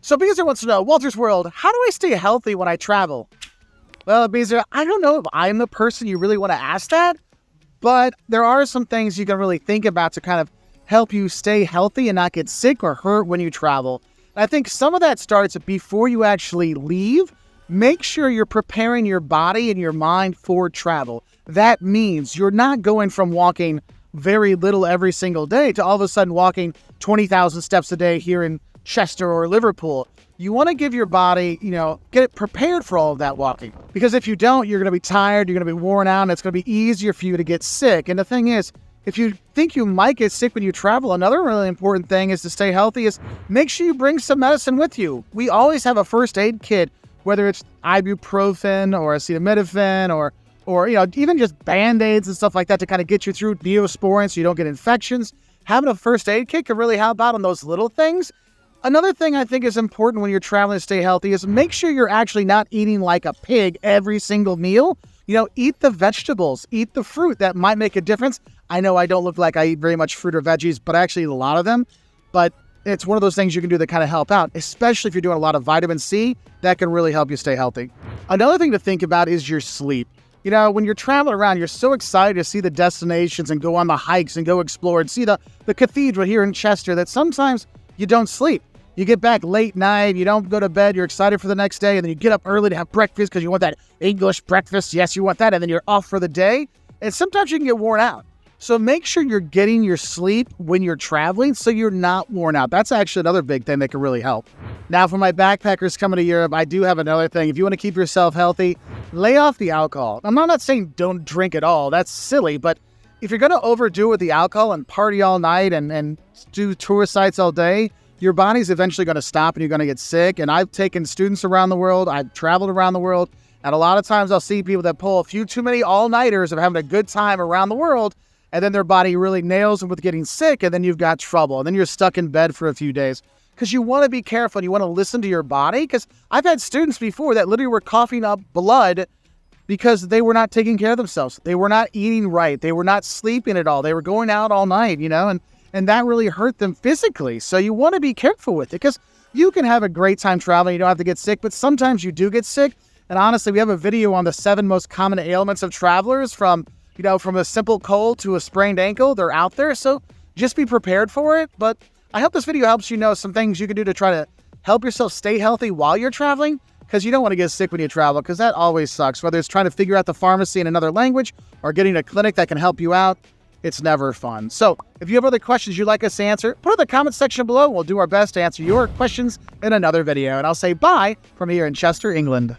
So Beezer wants to know, Walter's World, how do I stay healthy when I travel? Well, Beezer, I don't know if I'm the person you really want to ask that, but there are some things you can really think about to kind of help you stay healthy and not get sick or hurt when you travel. And I think some of that starts before you actually leave. Make sure you're preparing your body and your mind for travel. That means you're not going from walking very little every single day to all of a sudden walking 20,000 steps a day here in Chester or Liverpool. You want to give your body, get it prepared for all of that walking. Because if you don't, you're going to be tired, you're going to be worn out, and it's going to be easier for you to get sick. And the thing is, if you think you might get sick when you travel, another really important thing is to stay healthy is make sure you bring some medicine with you. We always have a first aid kit, whether it's ibuprofen or acetaminophen or even just Band-Aids and stuff like that to kind of get you through Neosporin so you don't get infections. Having a first aid kit can really help out on those little things. Another thing I think is important when you're traveling to stay healthy is make sure you're actually not eating like a pig every single meal. Eat the vegetables, eat the fruit. That might make a difference. I know I don't look like I eat very much fruit or veggies, but I actually eat a lot of them. But it's one of those things you can do that kind of help out, especially if you're doing a lot of vitamin C. That can really help you stay healthy. Another thing to think about is your sleep. When you're traveling around, you're so excited to see the destinations and go on the hikes and go explore and see the cathedral here in Chester that sometimes you don't sleep. You get back late night, you don't go to bed, you're excited for the next day, and then you get up early to have breakfast because you want that English breakfast. Yes, you want that, and then you're off for the day. And sometimes you can get worn out. So make sure you're getting your sleep when you're traveling so you're not worn out. That's actually another big thing that can really help. Now, for my backpackers coming to Europe, I do have another thing. If you want to keep yourself healthy, lay off the alcohol. I'm not saying don't drink at all. That's silly, but if you're going to overdo it with the alcohol and party all night and do tourist sites all day, your body's eventually going to stop and you're going to get sick. And I've taken students around the world. I've traveled around the world. And a lot of times I'll see people that pull a few too many all-nighters of having a good time around the world. And then their body really nails them with getting sick. And then you've got trouble. And then you're stuck in bed for a few days. Because you want to be careful and you want to listen to your body. Because I've had students before that literally were coughing up blood because they were not taking care of themselves. They were not eating right. They were not sleeping at all. They were going out all night, and that really hurt them physically. So you want to be careful with it because you can have a great time traveling. You don't have to get sick, but sometimes you do get sick. And honestly, we have a video on the 7 most common ailments of travelers from a simple cold to a sprained ankle. They're out there. So just be prepared for it. But I hope this video helps you know some things you can do to try to help yourself stay healthy while you're traveling, because you don't want to get sick when you travel, because that always sucks. Whether it's trying to figure out the pharmacy in another language or getting a clinic that can help you out, it's never fun. So if you have other questions you'd like us to answer, put it in the comment section below. We'll do our best to answer your questions in another video. And I'll say bye from here in Chester, England.